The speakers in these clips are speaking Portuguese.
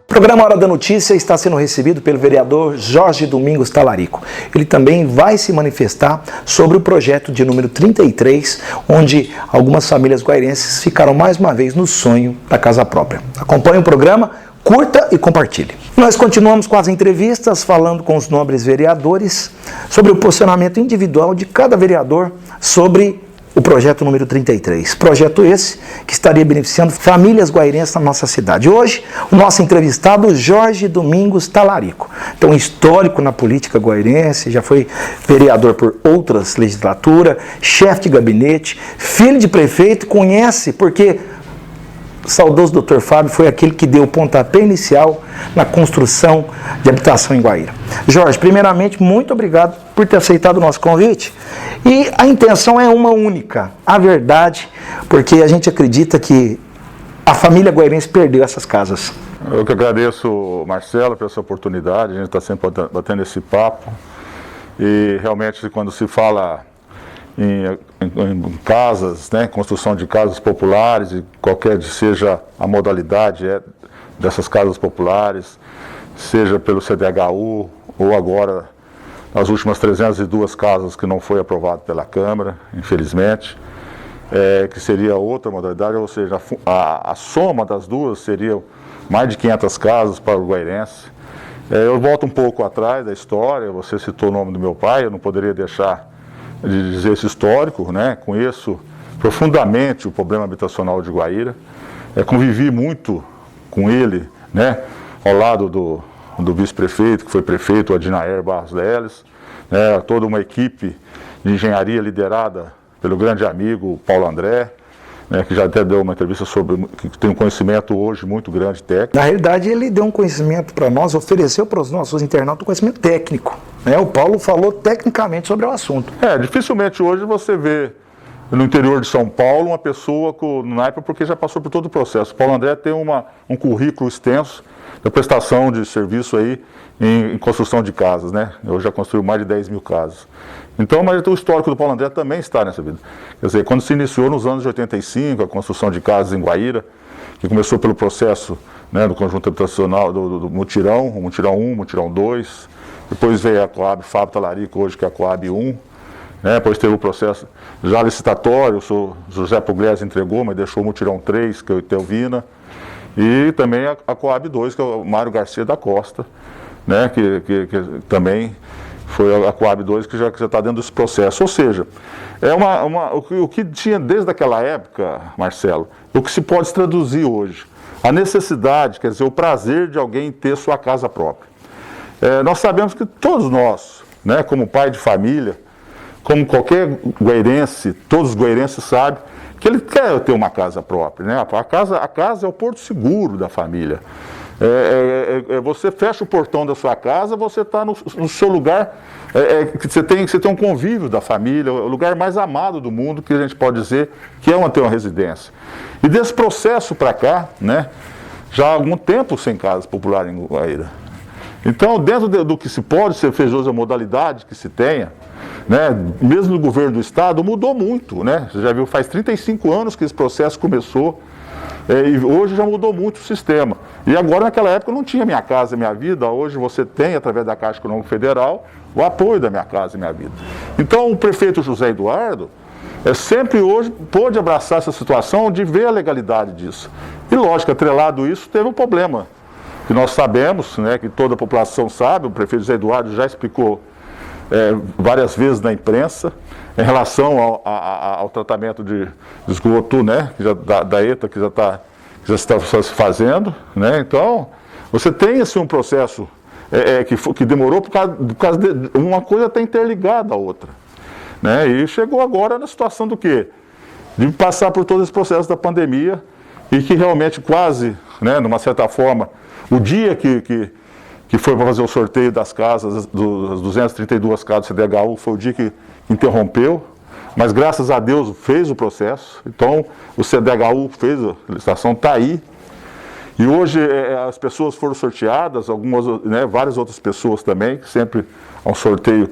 O programa Hora da Notícia está sendo recebido pelo vereador Jorge Domingos Talarico. Ele também vai se manifestar sobre o projeto de número 33, onde algumas famílias guairenses ficaram mais uma vez no sonho da casa própria. Acompanhe o programa, curta e compartilhe. Nós continuamos com as entrevistas, falando com os nobres vereadores sobre o posicionamento individual de cada vereador sobre o projeto número 33. Projeto esse que estaria beneficiando famílias guairenses na nossa cidade. Hoje, o nosso entrevistado, Jorge Domingos Talarico. Então, histórico na política guairense, já foi vereador por outras legislaturas, chefe de gabinete, filho de prefeito, conhece porque o saudoso Dr. Fábio foi aquele que deu o pontapé inicial na construção de habitação em Guaíra. Jorge, primeiramente, muito obrigado por ter aceitado o nosso convite. E a intenção é uma única, a verdade, porque a gente acredita que a família guairense perdeu essas casas. Eu que agradeço, Marcelo, por essa oportunidade, a gente está sempre batendo esse papo. E realmente, quando se fala em casas, né, construção de casas populares, e qualquer que seja a modalidade dessas casas populares, seja pelo CDHU ou agora nas últimas 302 casas que não foi aprovado pela Câmara, infelizmente, que seria outra modalidade, ou seja, a soma das duas seria mais de 500 casas para o guairense. Eu volto um pouco atrás da história, você citou o nome do meu pai, eu não poderia deixar de dizer esse histórico, né? Conheço profundamente o problema habitacional de Guaíra, convivi muito com ele, né? Ao lado do vice-prefeito, que foi prefeito, Adinaer Barros Leles, né? Toda uma equipe de engenharia liderada pelo grande amigo Paulo André, né? Que já até deu uma entrevista sobre, que tem um conhecimento hoje muito grande técnico. Na realidade, ele deu um conhecimento para nós, ofereceu para os nossos internautas um conhecimento técnico. O Paulo falou tecnicamente sobre o assunto. Dificilmente hoje você vê no interior de São Paulo uma pessoa com naipe, porque já passou por todo o processo. O Paulo André tem um currículo extenso de prestação de serviço aí em construção de casas, né? Eu já construí mais de 10 mil casas. Então, mas o histórico do Paulo André também está nessa vida. Quer dizer, quando se iniciou nos anos de 85 a construção de casas em Guaíra, que começou pelo processo, né, do conjunto habitacional do Mutirão, o Mutirão 1, Mutirão 2, depois veio a Coab Fábio Talarico, hoje que é a Coab 1, né, depois teve o processo já licitatório, o José Pugliese entregou, mas deixou o Mutirão 3, que é o Itelvina, e também a Coab 2, que é o Mário Garcia da Costa, né, que também foi a Coab 2 que já está dentro desse processo. Ou seja, o que tinha desde aquela época, Marcelo, o que se pode traduzir hoje, a necessidade, quer dizer, o prazer de alguém ter sua casa própria. Nós sabemos que todos nós, né, como pai de família, como qualquer guairense, todos os guairenses sabem que ele quer ter uma casa própria, né? A casa é o porto seguro da família. Você fecha o portão da sua casa, você está no seu lugar, você tem um convívio da família, o lugar mais amado do mundo, que a gente pode dizer que é ter uma residência. E desse processo para cá, né, já há algum tempo sem casa popular em Guaíra. Então, dentro do que se pode ser feito hoje, a modalidade que se tenha, né, mesmo no governo do estado, mudou muito, né? Você já viu, faz 35 anos que esse processo começou, e hoje já mudou muito o sistema. E agora, naquela época, não tinha Minha Casa Minha Vida, hoje você tem, através da Caixa Econômica Federal, o apoio da Minha Casa Minha Vida. Então, o prefeito José Eduardo, sempre hoje pôde abraçar essa situação de ver a legalidade disso. E, lógico, atrelado a isso, teve um problema, que nós sabemos, né, que toda a população sabe, o prefeito José Eduardo já explicou várias vezes na imprensa, em relação ao tratamento de esgoto, né, da ETA, que já está se fazendo, né? Então, você tem assim, um processo que demorou por causa de uma coisa está interligada à outra, né? E chegou agora na situação do quê? De passar por todo esse processo da pandemia e que realmente quase, né, numa certa forma, o dia que foi para fazer o sorteio das casas, das 232 casas do CDHU, foi o dia que interrompeu, mas graças a Deus fez o processo. Então o CDHU fez a licitação, está aí. E hoje as pessoas foram sorteadas, algumas, né, várias outras pessoas também, sempre há um sorteio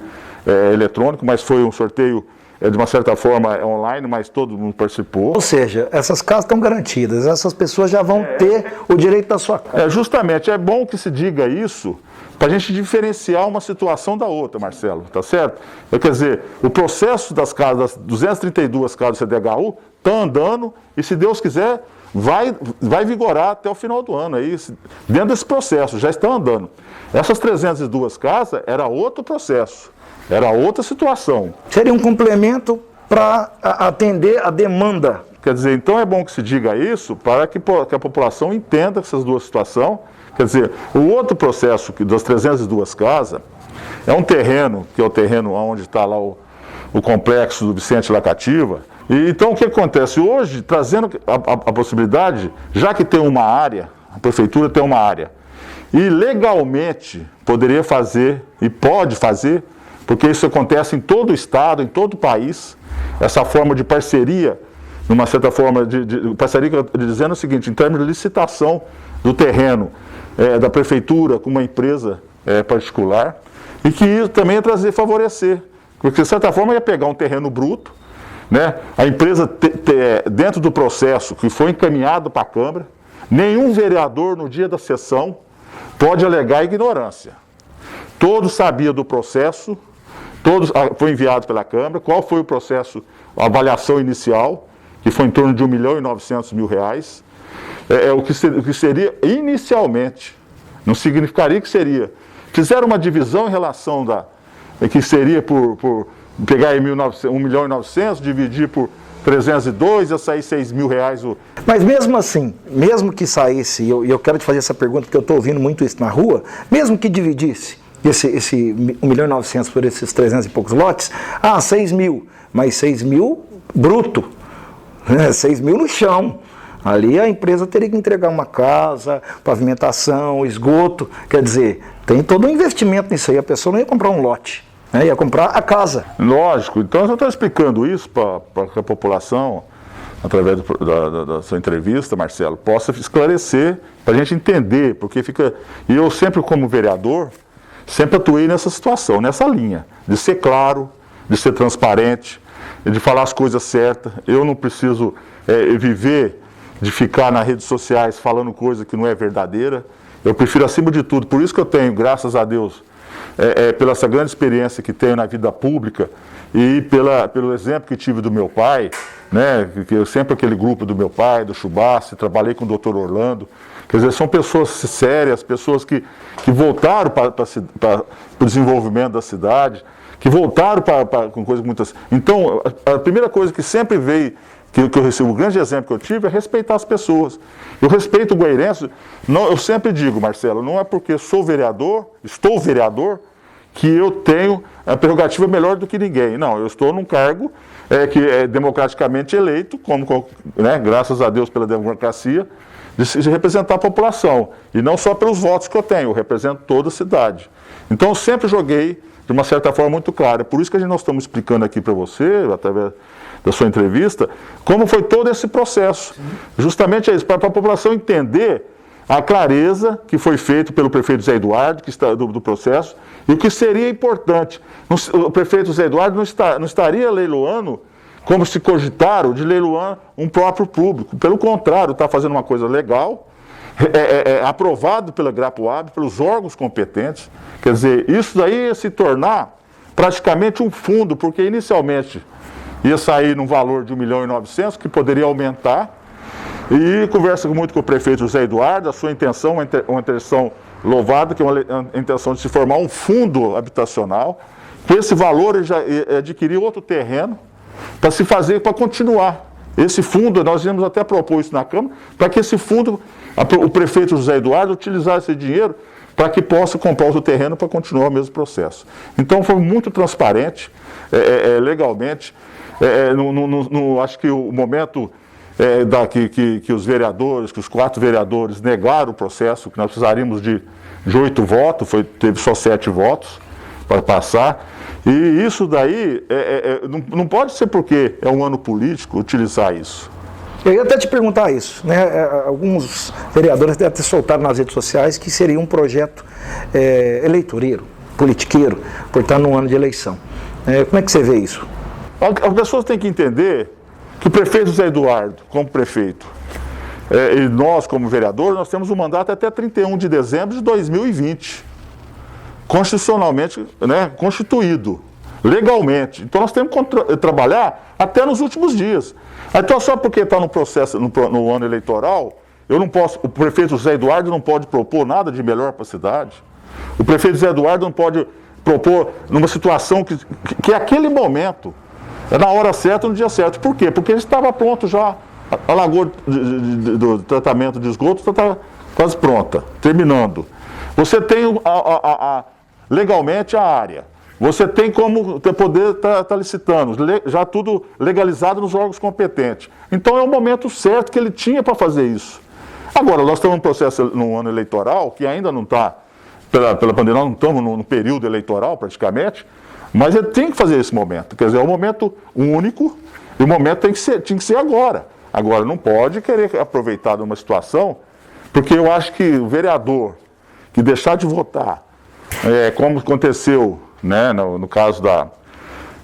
eletrônico, mas foi um sorteio de uma certa forma online, mas todo mundo participou. Ou seja, essas casas estão garantidas, essas pessoas já vão ter o direito da sua casa. Justamente, é bom que se diga isso para a gente diferenciar uma situação da outra, Marcelo, tá certo? Quer dizer, o processo das casas, das 232 casas do CDHU, está andando e, se Deus quiser, vai vigorar até o final do ano. Aí, dentro desse processo, já estão andando. Essas 302 casas era outro processo, era outra situação. Seria um complemento para atender a demanda. Quer dizer, então é bom que se diga isso para que a população entenda essas duas situações. Quer dizer, o outro processo das 302 casas é um terreno, que é o terreno onde está lá o complexo do Vicente Lacativa. E então o que acontece? Hoje, trazendo a possibilidade, já que tem uma área, a prefeitura tem uma área, e legalmente poderia fazer, e pode fazer, porque isso acontece em todo o estado, em todo o país, essa forma de parceria, numa certa forma de parceria, dizendo o seguinte, em termos de licitação do terreno da prefeitura com uma empresa particular, e que isso também ia favorecer, porque de certa forma ia pegar um terreno bruto, né? A empresa, dentro do processo que foi encaminhado para a Câmara, nenhum vereador no dia da sessão pode alegar ignorância. Todos sabiam do processo, foi enviado pela Câmara, qual foi o processo, a avaliação inicial, que foi em torno de R$1.900.000, o que seria inicialmente, não significaria que seria. Fizeram uma divisão em relação que seria por pegar aí R$1.900.000, dividir por 302, ia sair R$6.000. Mas mesmo assim, mesmo que saísse, e eu quero te fazer essa pergunta porque eu estou ouvindo muito isso na rua, mesmo que dividisse esse R$1.900.000 por esses 300 e poucos lotes, 6.000, mas 6.000 bruto, né? 6.000 no chão. Ali a empresa teria que entregar uma casa, pavimentação, esgoto, quer dizer, tem todo um investimento nisso aí, a pessoa não ia comprar um lote, né? Ia comprar a casa. Lógico, então eu estou explicando isso para que a população, através da sua entrevista, Marcelo, possa esclarecer, para a gente entender, porque fica... E eu sempre, como vereador, sempre atuei nessa situação, nessa linha, de ser claro, de ser transparente, de falar as coisas certas. Eu não preciso viver de ficar nas redes sociais falando coisa que não é verdadeira. Eu prefiro, acima de tudo, por isso que eu tenho, graças a Deus, pela essa grande experiência que tenho na vida pública e pelo exemplo que tive do meu pai, né, que eu sempre aquele grupo do meu pai, do Chubassi, trabalhei com o Dr. Orlando, quer dizer, são pessoas sérias, pessoas que voltaram para o desenvolvimento da cidade, que voltaram com coisas muitas... Então, a primeira coisa que sempre veio, que eu recebo, o grande exemplo que eu tive é respeitar as pessoas. Eu respeito o goirense, eu sempre digo, Marcelo, não é porque estou vereador, que eu tenho a prerrogativa melhor do que ninguém. Não, eu estou num cargo que é democraticamente eleito, né, graças a Deus pela democracia, de representar a população. E não só pelos votos que eu tenho, eu represento toda a cidade. Então eu sempre joguei de uma certa forma muito clara. Por isso que nós estamos explicando aqui para você, através da sua entrevista, como foi todo esse processo. Sim. Justamente é isso, para a população entender a clareza que foi feito pelo prefeito Zé Eduardo, que está do processo, e o que seria importante. O prefeito Zé Eduardo não estaria leiloando, como se cogitaram, de leiloar um próprio público. Pelo contrário, está fazendo uma coisa legal, aprovado pela Grapuab, pelos órgãos competentes. Quer dizer, isso daí ia se tornar praticamente um fundo, porque inicialmente ia sair num valor de R$1.900.000, que poderia aumentar, e conversa muito com o prefeito José Eduardo, a sua intenção, uma intenção louvada, que é uma intenção de se formar um fundo habitacional, com esse valor ele já adquirir outro terreno, para se fazer, para continuar. Esse fundo, nós íamos até propor isso na Câmara, para que esse fundo, o prefeito José Eduardo, utilizasse esse dinheiro para que possa comprar outro terreno para continuar o mesmo processo. Então foi muito transparente, legalmente. Acho que o momento que os vereadores, que os 4 vereadores negaram o processo, que nós precisaríamos de 8 votos, teve só 7 votos para passar. E isso daí não pode ser porque é um ano político utilizar isso. Eu ia até te perguntar isso, né? Alguns vereadores devem ter soltado nas redes sociais que seria um projeto eleitoreiro, politiqueiro, por estar num ano de eleição. Como é que você vê isso? as pessoas têm que entender que o prefeito José Eduardo, como prefeito, e nós, como vereador, nós temos um mandato até 31 de dezembro de 2020, constitucionalmente, né, constituído, legalmente. Então nós temos que trabalhar até nos últimos dias. Então só porque está no processo, no ano eleitoral, eu não posso, o prefeito José Eduardo não pode propor nada de melhor para a cidade. O prefeito José Eduardo não pode propor numa situação que aquele momento, é na hora certa, no dia certo. Por quê? Porque ele estava pronto já, a lagoa do tratamento de esgoto está quase pronta, terminando. Você tem legalmente a área. Você tem como poder estar licitando, já tudo legalizado nos órgãos competentes. Então é o momento certo que ele tinha para fazer isso. Agora, nós estamos num processo, num ano eleitoral, que ainda não está, pela pandemia, nós não estamos no período eleitoral praticamente, mas ele tem que fazer esse momento. Quer dizer, é um momento único e o momento tinha que ser agora. Agora, não pode querer aproveitar de uma situação, porque eu acho que o vereador que deixar de votar, como aconteceu, né, no caso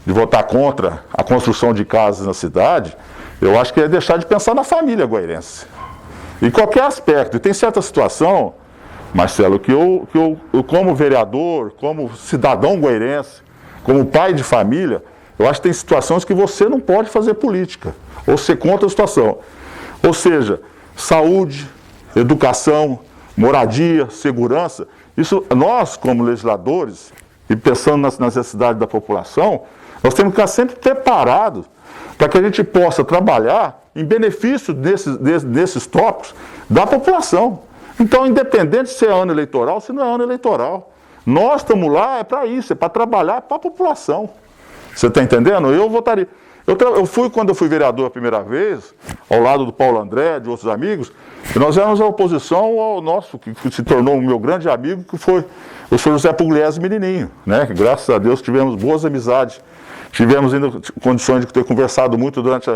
de votar contra a construção de casas na cidade, eu acho que é deixar de pensar na família guairense. Em qualquer aspecto. E tem certa situação, Marcelo, que eu como vereador, como cidadão guairense, como pai de família, eu acho que tem situações que você não pode fazer política, ou ser contra a situação. Ou seja, saúde, educação, moradia, segurança, isso nós, como legisladores, e pensando nas necessidades da população, nós temos que estar sempre preparados para que a gente possa trabalhar em benefício desses tópicos da população. Então, independente se é ano eleitoral, se não é ano eleitoral, nós estamos lá, é para isso, é para trabalhar para a população. Você está entendendo? Eu votaria. Quando eu fui vereador a primeira vez, ao lado do Paulo André, de outros amigos, e nós éramos a oposição ao nosso, que se tornou o meu grande amigo, que foi o senhor José Pugliese Menininho, né? Que, graças a Deus, tivemos boas amizades, tivemos ainda condições de ter conversado muito durante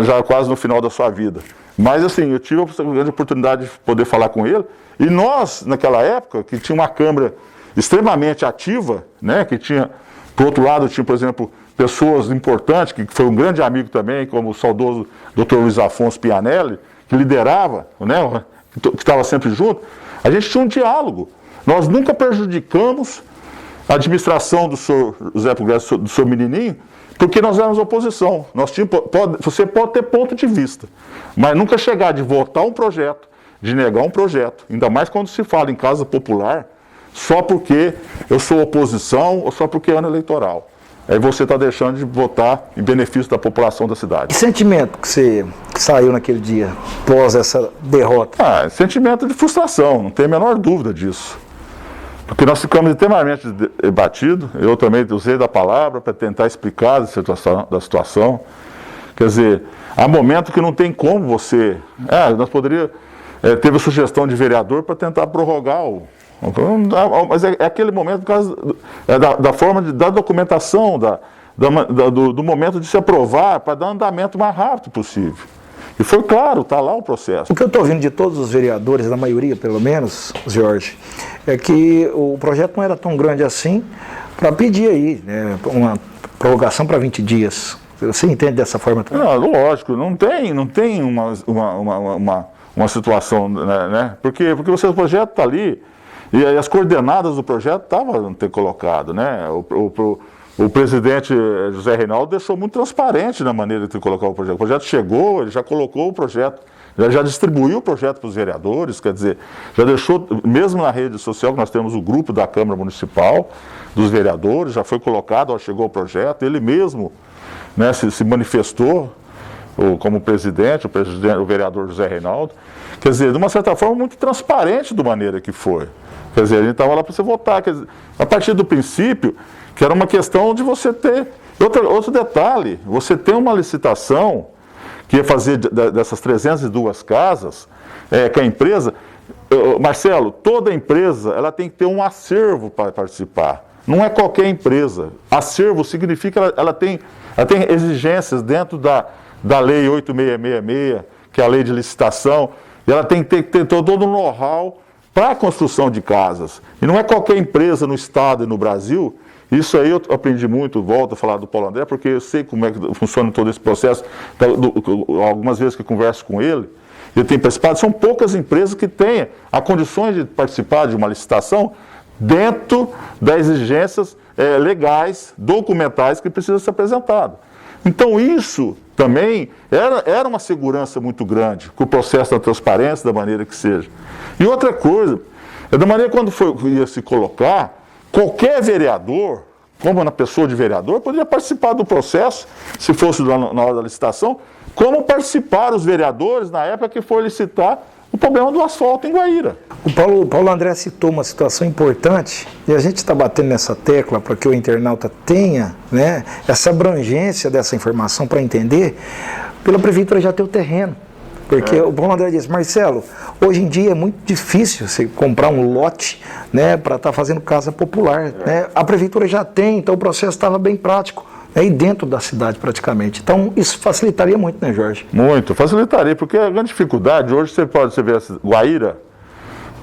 já quase no final da sua vida. Mas assim, eu tive a grande oportunidade de poder falar com ele, e nós, naquela época, que tinha uma Câmara extremamente ativa, né? Que tinha, por outro lado, tinha, por exemplo, pessoas importantes, que foi um grande amigo também, como o saudoso Dr. Luiz Afonso Pianelli, que liderava, né, que estava sempre junto, a gente tinha um diálogo. Nós nunca prejudicamos a administração do senhor José Pugliese, do senhor Menininho, porque nós éramos oposição. Você pode ter ponto de vista, mas nunca chegar de votar um projeto, de negar um projeto, ainda mais quando se fala em casa popular, só porque eu sou oposição ou só porque é ano eleitoral. Aí você está deixando de votar em benefício da população da cidade. Que sentimento que você saiu naquele dia, pós essa derrota? Sentimento de frustração, não tem a menor dúvida disso. Porque nós ficamos extremamente debatidos, eu também usei da palavra para tentar explicar da situação. Quer dizer, há momentos que não tem como você... nós poderíamos... teve a sugestão de vereador para tentar prorrogar mas é aquele momento por causa da forma da documentação, do momento de se aprovar, para dar andamento mais rápido possível. E foi claro, está lá o processo. O que eu estou ouvindo de todos os vereadores, da maioria pelo menos, Jorge, é que o projeto não era tão grande assim para pedir aí, né, uma prorrogação para 20 dias. Você entende dessa forma também? Não, lógico, não tem uma situação, né? Porque o projeto está ali. E as coordenadas do projeto estavam ter colocado, né? O presidente José Reinaldo deixou muito transparente na maneira de colocar o projeto. O projeto chegou, ele já colocou o projeto, já distribuiu o projeto para os vereadores, quer dizer, já deixou, mesmo na rede social, que nós temos o grupo da Câmara Municipal, dos vereadores, já foi colocado, chegou o projeto, ele mesmo, né, se manifestou como presidente, o vereador José Reinaldo, quer dizer, de uma certa forma, muito transparente da maneira que foi. Quer dizer, a gente estava lá para você votar. Quer dizer, a partir do princípio, que era uma questão de você ter... Outro detalhe, você tem uma licitação que ia fazer dessas 302 casas, que a empresa... Marcelo, toda empresa ela tem que ter um acervo para participar. Não é qualquer empresa. Acervo significa ela tem exigências dentro da Lei 8666, que é a lei de licitação, e ela tem que ter todo o know-how para a construção de casas. E não é qualquer empresa no estado e no Brasil. Isso aí eu aprendi muito, volto a falar do Paulo André, porque eu sei como é que funciona todo esse processo. Algumas vezes que eu converso com ele, eu tenho participado, são poucas empresas que têm a condições de participar de uma licitação dentro das exigências legais, documentais que precisam ser apresentadas. Então isso também era uma segurança muito grande, com o processo da transparência, da maneira que seja. E outra coisa, da maneira quando ia se colocar, qualquer vereador, como na pessoa de vereador, poderia participar do processo, se fosse na hora da licitação, como participaram os vereadores na época que foi licitar o problema do asfalto em Guaíra. O Paulo André citou uma situação importante, e a gente está batendo nessa tecla para que o internauta tenha, né, essa abrangência dessa informação para entender. Pela prefeitura já tem o terreno. Porque o Paulo André disse, Marcelo, hoje em dia é muito difícil você comprar um lote, né, para estar fazendo casa popular. Né? A prefeitura já tem, então o processo estava bem prático. Aí dentro da cidade praticamente. Então isso facilitaria muito, né, Jorge? Muito, facilitaria, porque a grande dificuldade, hoje você vê Guaíra,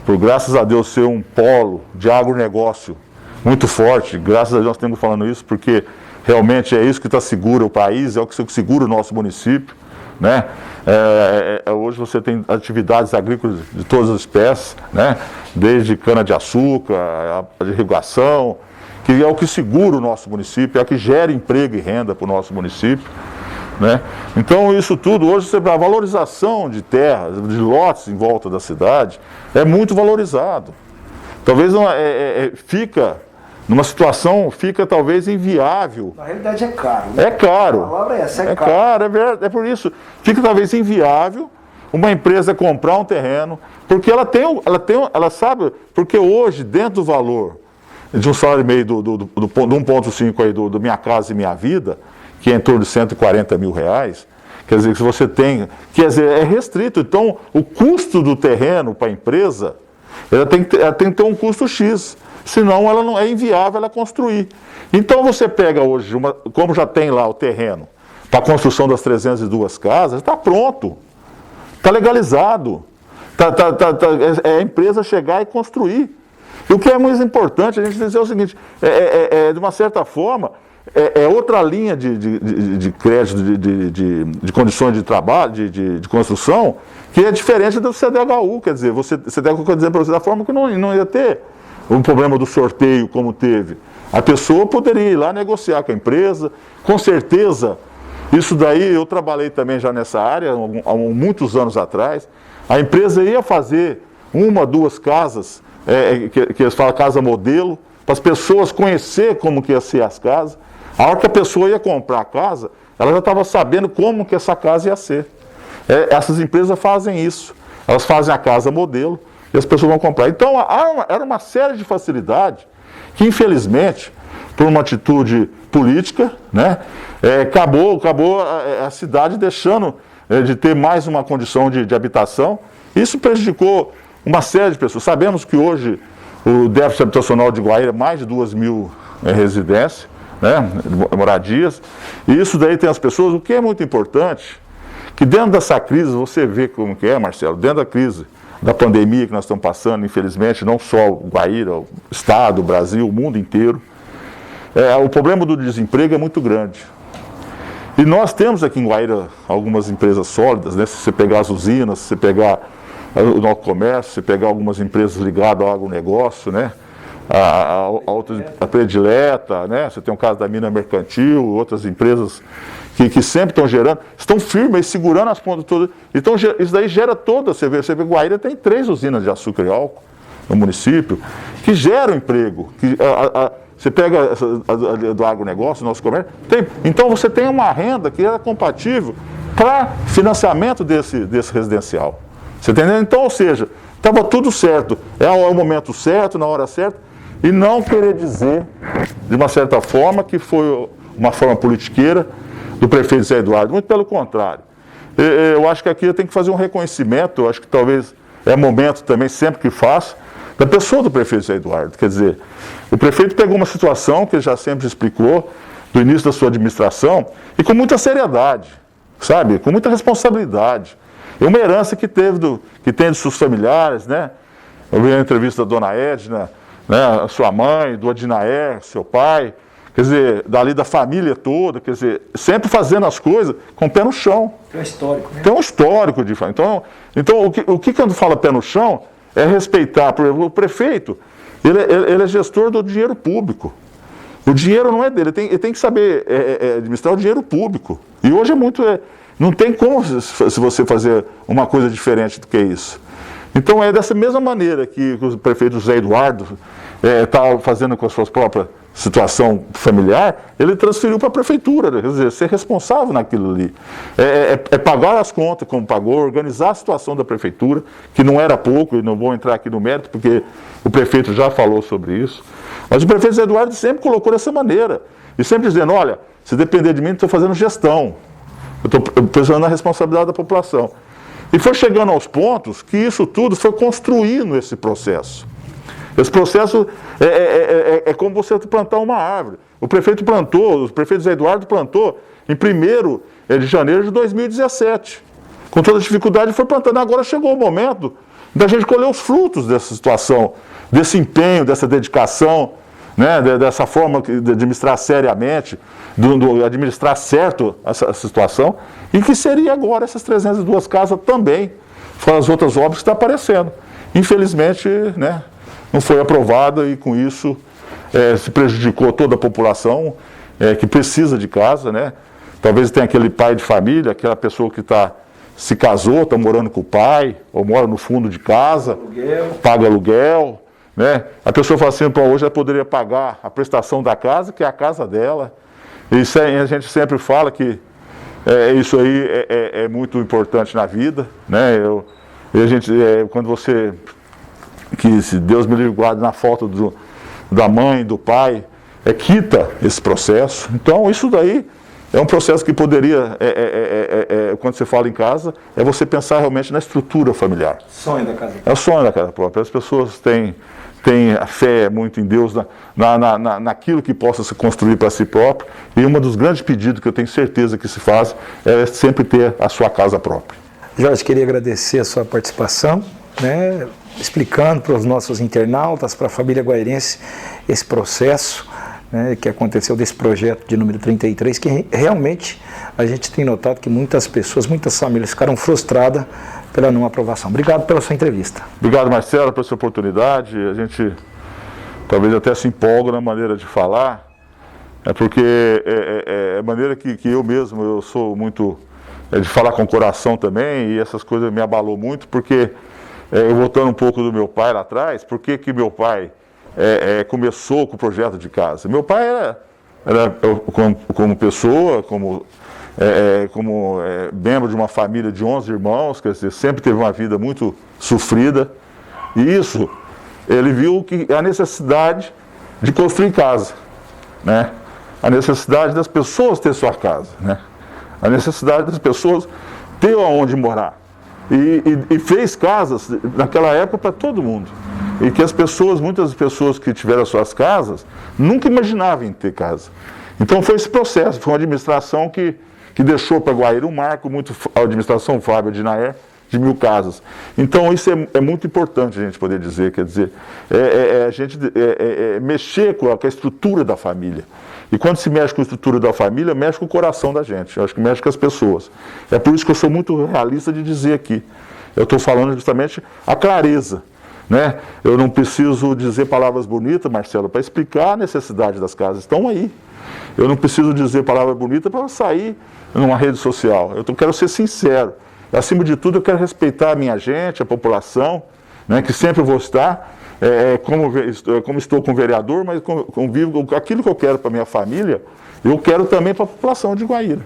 por graças a Deus ser um polo de agronegócio muito forte, graças a Deus nós estamos falando isso, porque realmente é isso que segura o país, é o que segura o nosso município. Né? Hoje você tem atividades agrícolas de todas as espécies, né? Desde cana-de-açúcar, a irrigação, que é o que segura o nosso município, é o que gera emprego e renda para o nosso município. Né? Então isso tudo, hoje a valorização de terras, de lotes em volta da cidade, é muito valorizado. Talvez fica numa situação, talvez inviável. Na realidade é caro. Né? É caro. A palavra é essa, é caro, é verdade, é por isso. Fica talvez inviável uma empresa comprar um terreno, porque ela sabe, porque hoje, dentro do valor de um salário e meio do 1,5 aí do Minha Casa e Minha Vida, que é em torno de R$140 mil, quer dizer, que se você tem, quer dizer, é restrito. Então, o custo do terreno para a empresa, ela tem que ter um custo X, senão ela não é inviável ela construir. Então, você pega hoje, como já tem lá o terreno para a construção das 302 casas, está pronto, está legalizado, é a empresa chegar e construir. E o que é muito importante a gente dizer o seguinte, de uma certa forma, outra linha de crédito, de condições de trabalho, de construção, que é diferente do CDHU, quer dizer, CDHU quer dizer para você da forma que não ia ter um problema do sorteio como teve. A pessoa poderia ir lá negociar com a empresa, com certeza, isso daí eu trabalhei também já nessa área, há muitos anos atrás, a empresa ia fazer 1, 2 casas, que eles falam casa modelo, para as pessoas conhecer como que ia ser as casas. A hora que a pessoa ia comprar a casa, ela já estava sabendo como que essa casa ia ser. Essas empresas fazem isso, elas fazem a casa modelo e as pessoas vão comprar. Então era uma série de facilidades que infelizmente, por uma atitude política, né, acabou a cidade deixando de ter mais uma condição de habitação. Isso prejudicou uma série de pessoas. Sabemos que hoje o déficit habitacional de Guaíra é mais de 2.000 residências, né, moradias, e isso daí tem as pessoas. O que é muito importante, que dentro dessa crise, você vê como que é, Marcelo, dentro da crise da pandemia que nós estamos passando, infelizmente, não só o Guaíra, o Estado, o Brasil, o mundo inteiro, o problema do desemprego é muito grande. E nós temos aqui em Guaíra algumas empresas sólidas, né, se você pegar as usinas, se você pegar o nosso comércio, se pegar algumas empresas ligadas ao agronegócio, né, a Predileta, né, você tem o caso da Mina Mercantil, outras empresas que sempre estão gerando, estão firmes, segurando as pontas todas. Então isso daí gera toda, você vê Guaíra tem 3 usinas de açúcar e álcool no município, que geram emprego, você pega do agronegócio, nosso comércio, então você tem uma renda que é compatível para financiamento desse residencial. Você entendeu? Então, ou seja, estava tudo certo, é o momento certo, na hora certa, e não querer dizer, de uma certa forma, que foi uma forma politiqueira do prefeito Zé Eduardo, muito pelo contrário. Eu acho que aqui eu tenho que fazer um reconhecimento, eu acho que talvez é momento também, sempre que faço, da pessoa do prefeito Zé Eduardo. Quer dizer, o prefeito pegou uma situação que ele já sempre explicou, do início da sua administração, e com muita seriedade, sabe? Com muita responsabilidade. É uma herança que tem dos seus familiares, né? eu vi a entrevista da dona Edna, né, a sua mãe, do Adinaé, seu pai, quer dizer, dali da família toda, quer dizer, sempre fazendo as coisas com o pé no chão. Tem um histórico, né? Tem um histórico de família. Então o que quando fala pé no chão é respeitar. Por exemplo, o prefeito, ele é gestor do dinheiro público. O dinheiro não é dele, ele tem que saber administrar o dinheiro público. E hoje não tem como se você fazer uma coisa diferente do que isso. Então é dessa mesma maneira que o prefeito José Eduardo está fazendo com a sua própria situação familiar, ele transferiu para a prefeitura, quer dizer, ser responsável naquilo ali. Pagar as contas como pagou, organizar a situação da prefeitura, que não era pouco, e não vou entrar aqui no mérito, porque o prefeito já falou sobre isso. Mas o prefeito José Eduardo sempre colocou dessa maneira, e sempre dizendo, olha, se depender de mim, estou fazendo gestão, eu estou pensando na responsabilidade da população. E foi chegando aos pontos que isso tudo foi construindo esse processo. Esse processo é como você plantar uma árvore. O prefeito José Eduardo plantou em 1º de janeiro de 2017. Com toda a dificuldade foi plantando. Agora chegou o momento da gente colher os frutos dessa situação, desse empenho, dessa dedicação, né, dessa forma de administrar seriamente, de administrar certo essa situação, e que seria agora essas 302 casas também, fora as outras obras que estão aparecendo. Infelizmente, né, não foi aprovada e com isso se prejudicou toda a população que precisa de casa, né? Talvez tenha aquele pai de família, aquela pessoa que se casou, está morando com o pai, ou mora no fundo de casa, paga aluguel, né? A pessoa fala assim, hoje ela poderia pagar a prestação da casa, que é a casa dela. E a gente sempre fala que isso aí é muito importante na vida, né? Quando você... que se Deus me livre e guarde na falta da mãe, do pai, quita esse processo. Então isso daí é um processo que poderia, quando você fala em casa, é você pensar realmente na estrutura familiar. Sonho da casa. É o sonho da casa própria. As pessoas têm a fé muito em Deus, naquilo que possa se construir para si próprio, e um dos grandes pedidos que eu tenho certeza que se faz é sempre ter a sua casa própria. Jorge, queria agradecer a sua participação, né, explicando para os nossos internautas, para a família guairense, esse processo, né, que aconteceu desse projeto de número 33, que realmente a gente tem notado que muitas pessoas, muitas famílias ficaram frustradas pela não aprovação. Obrigado pela sua entrevista. Obrigado, Marcelo, pela sua oportunidade. A gente talvez até se empolga na maneira de falar, porque é a maneira que eu mesmo, eu sou muito de falar com o coração também, e essas coisas me abalou muito, porque eu voltando um pouco do meu pai lá atrás, por que meu pai começou com o projeto de casa? Meu pai era como pessoa, como membro de uma família de 11 irmãos, quer dizer, sempre teve uma vida muito sofrida, e isso, ele viu que a necessidade de construir casa, né? A necessidade das pessoas ter sua casa, né? A necessidade das pessoas ter onde morar. E fez casas naquela época para todo mundo. E que muitas pessoas que tiveram suas casas, nunca imaginavam em ter casa. Então foi esse processo, foi uma administração que deixou para Guaíra um marco muito, a administração Fábio Adinaé, de 1000 casas. Então isso é muito importante a gente poder dizer, quer dizer, a gente mexer com a estrutura da família. E quando se mexe com a estrutura da família, mexe com o coração da gente, eu acho que mexe com as pessoas. É por isso que eu sou muito realista de dizer aqui. Eu estou falando justamente a clareza, né? Eu não preciso dizer palavras bonitas, Marcelo, para explicar a necessidade das casas, estão aí. Eu não preciso dizer palavras bonitas para sair numa rede social. Eu quero ser sincero. Acima de tudo, eu quero respeitar a minha gente, a população, né, que sempre vou estar, como estou com o vereador, mas convivo com aquilo que eu quero para a minha família, eu quero também para a população de Guaíra.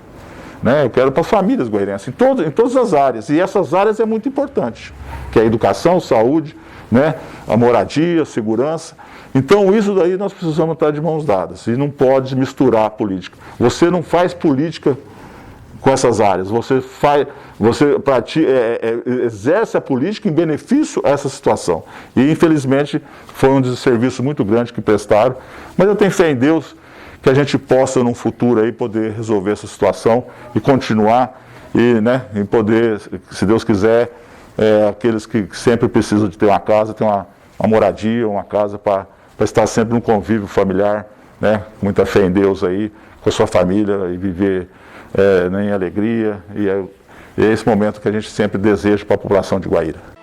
Né, eu quero para as famílias guairenses, em todas as áreas. E essas áreas é muito importante, que é a educação, saúde, né, a moradia, a segurança. Então, isso daí nós precisamos estar de mãos dadas. E não pode misturar a política. Você não faz política com essas áreas. Você exerce a política em benefício a essa situação. E, infelizmente, foi um desserviço muito grande que prestaram. Mas eu tenho fé em Deus que a gente possa, num futuro, aí, poder resolver essa situação e continuar e poder, se Deus quiser, aqueles que sempre precisam de ter uma casa, ter uma moradia, uma casa para estar sempre num convívio familiar, né? Muita fé em Deus aí, com a sua família e viver em alegria. E é esse momento que a gente sempre deseja para a população de Guaíra.